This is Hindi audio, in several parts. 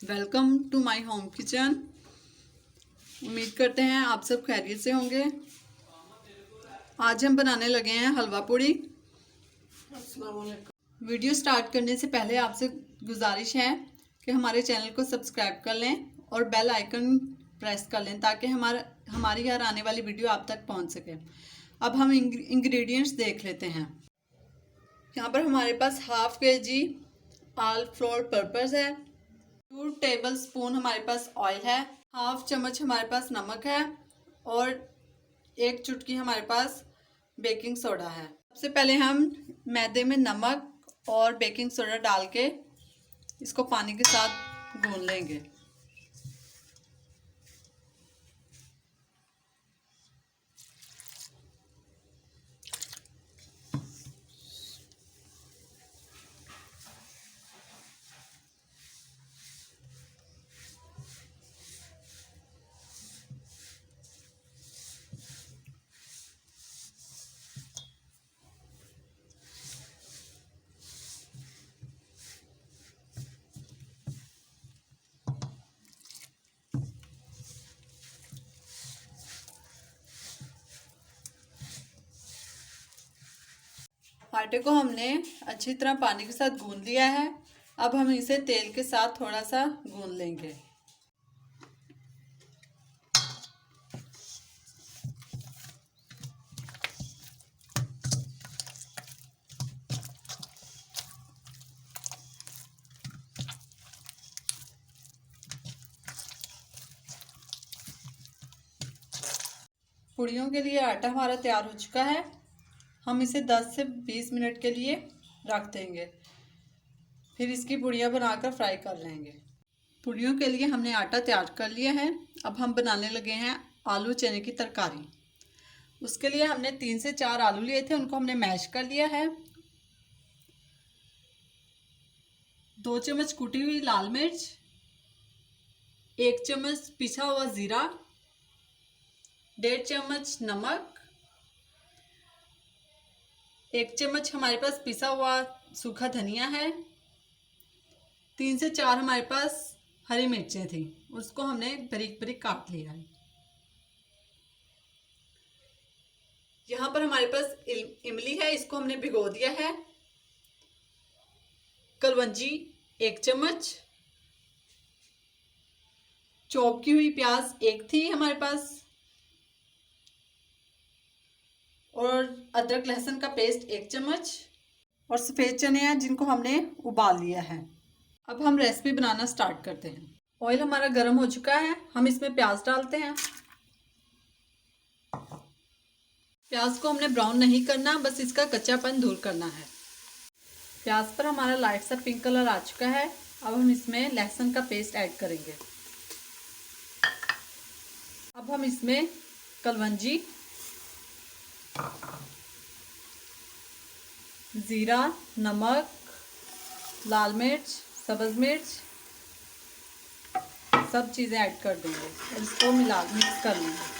Welcome to my home kitchen. उम्मीद करते हैं आप सब खैरियत से होंगे। आज हम बनाने लगे हैं हलवा पूड़ी। वीडियो स्टार्ट करने से पहले आपसे गुजारिश है कि हमारे चैनल को सब्सक्राइब कर लें और बेल आइकन प्रेस कर लें ताकि हमारी हर आने वाली वीडियो आप तक पहुंच सके। अब हम इंग्रेडिएंट्स देख लेते हैं। यहाँ पर हमारे पास half kg all flour purpose है, 2 टेबल स्पून हमारे पास ऑयल है, हाफ चम्मच हमारे पास नमक है और 1 चुटकी हमारे पास बेकिंग सोडा है। सबसे पहले हम मैदे में नमक और बेकिंग सोडा डाल के इसको पानी के साथ गूंद लेंगे। आटे को हमने अच्छी तरह पानी के साथ गूंद लिया है। अब हम इसे तेल के साथ थोड़ा सा गूंद लेंगे। पूड़ियों के लिए आटा हमारा तैयार हो चुका है। हम इसे 10 से 20 मिनट के लिए रख देंगे, फिर इसकी पूड़ियाँ बनाकर फ्राई कर लेंगे। पूड़ियों के लिए हमने आटा तैयार कर लिया है। अब हम बनाने लगे हैं आलू चने की तरकारी। उसके लिए हमने 3 से 4 आलू लिए थे, उनको हमने मैश कर लिया है। 2 चम्मच कुटी हुई लाल मिर्च, 1 चम्मच पिसा हुआ ज़ीरा, 1.5 चम्मच नमक, 1 चम्मच हमारे पास पिसा हुआ सूखा धनिया है, 3 से 4 हमारे पास हरी मिर्चें थी, उसको हमने बारीक बारीक काट लिया है। यहाँ पर हमारे पास इमली है, इसको हमने भिगो दिया है। कलवंजी 1 चम्मच, चॉप की हुई प्याज 1 थी हमारे पास, और अदरक लहसुन का पेस्ट 1 चम्मच, और सफ़ेद चने हैं जिनको हमने उबाल लिया है। अब हम रेसिपी बनाना स्टार्ट करते हैं। ऑयल हमारा गर्म हो चुका है, हम इसमें प्याज डालते हैं। प्याज को हमने ब्राउन नहीं करना, बस इसका कच्चापन दूर करना है। प्याज पर हमारा लाइट सा पिंक कलर आ चुका है। अब हम इसमें लहसुन का पेस्ट ऐड करेंगे। अब हम इसमें कलवंजी, ज़ीरा, नमक, लाल मिर्च, सब्ज़ मिर्च, सब चीज़ें ऐड कर देंगे और इसको मिक्स कर लेंगे।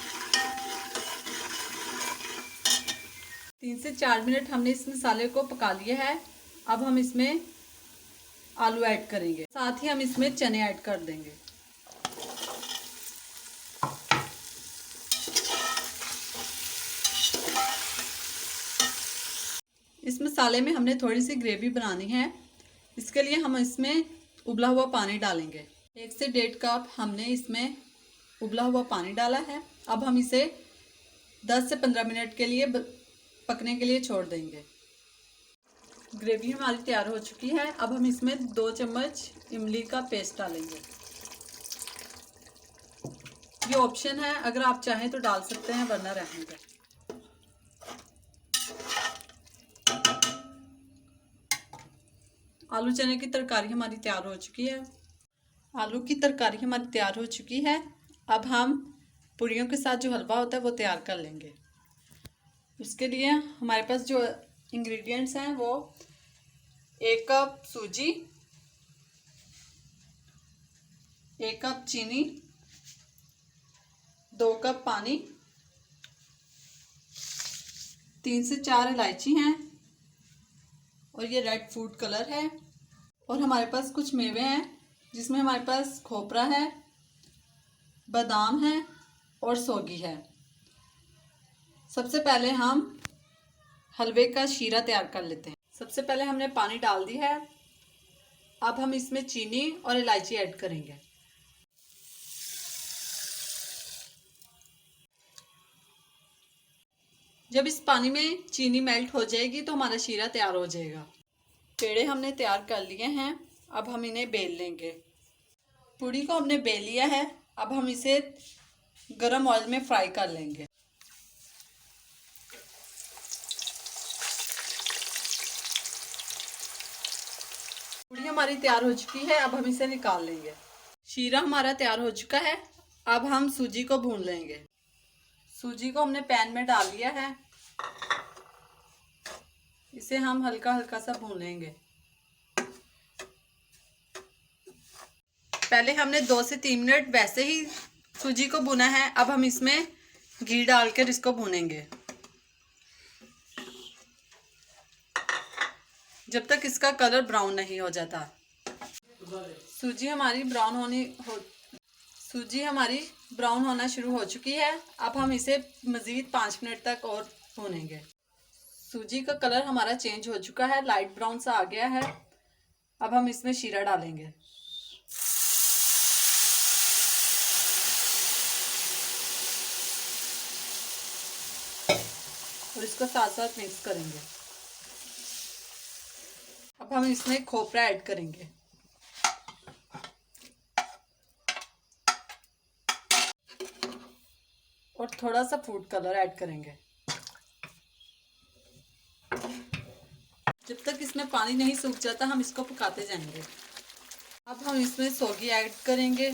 3 से 4 मिनट हमने इस मसाले को पका लिया है। अब हम इसमें आलू ऐड करेंगे, साथ ही हम इसमें चने ऐड कर देंगे। इस मसाले में हमने थोड़ी सी ग्रेवी बनानी है, इसके लिए हम इसमें उबला हुआ पानी डालेंगे। 1 से 1.5 कप हमने इसमें उबला हुआ पानी डाला है। अब हम इसे 10 से 15 मिनट के लिए पकने के लिए छोड़ देंगे। ग्रेवी हमारी तैयार हो चुकी है। अब हम इसमें 2 चम्मच इमली का पेस्ट डालेंगे। ये ऑप्शन है, अगर आप चाहें तो डाल सकते हैं, वरना रहने दें। आलू चने की तरकारी हमारी तैयार हो चुकी है। आलू की तरकारी हमारी तैयार हो चुकी है। अब हम पूड़ियों के साथ जो हलवा होता है वो तैयार कर लेंगे। उसके लिए हमारे पास जो इंग्रेडिएंट्स हैं वो 1 कप सूजी, 1 कप चीनी, 2 कप पानी, 3 से 4 इलायची हैं, और ये रेड फूड कलर है, और हमारे पास कुछ मेवे हैं जिसमें हमारे पास खोपरा है, बादाम है और सौगी है। सबसे पहले हम हलवे का शीरा तैयार कर लेते हैं। सबसे पहले हमने पानी डाल दिया है। अब हम इसमें चीनी और इलायची ऐड करेंगे। जब इस पानी में चीनी मेल्ट हो जाएगी तो हमारा शीरा तैयार हो जाएगा। पेड़े हमने तैयार कर लिए हैं। अब हम इन्हें बेल लेंगे। पूड़ी को हमने बेल लिया है। अब हम इसे गरम ऑयल में फ्राई कर लेंगे। पूड़ी हमारी तैयार हो चुकी है। अब हम इसे निकाल लेंगे। शीरा हमारा तैयार हो चुका है। अब हम सूजी को भून लेंगे। सूजी को हमने पैन में डाल लिया है। इसे हम हल्का हल्का सा भून लेंगे। पहले हमने 2 से 3 मिनट वैसे ही सूजी को भुना है। अब हम इसमें घी डालकर इसको भूनेंगे जब तक इसका कलर ब्राउन नहीं हो जाता। सूजी हमारी ब्राउन होना शुरू हो चुकी है। अब हम इसे मज़ीद 5 मिनट तक और भूनेंगे। सूजी का कलर हमारा चेंज हो चुका है, लाइट ब्राउन सा आ गया है। अब हम इसमें शीरा डालेंगे। और इसको साथ साथ मिक्स करेंगे। अब हम इसमें खोपरा ऐड करेंगे। और थोड़ा सा फूड कलर ऐड करेंगे। जब तक इसमें पानी नहीं सूख जाता हम इसको पकाते जाएंगे। अब हम इसमें सौगी ऐड करेंगे।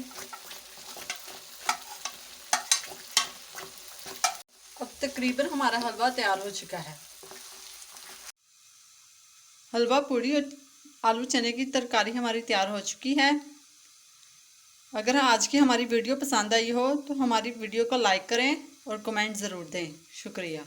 अब तकरीबन हमारा हलवा तैयार हो चुका है। हलवा पूड़ी और आलू चने की तरकारी हमारी तैयार हो चुकी है। अगर आज की हमारी वीडियो पसंद आई हो तो हमारी वीडियो को लाइक करें और कमेंट ज़रूर दें। शुक्रिया।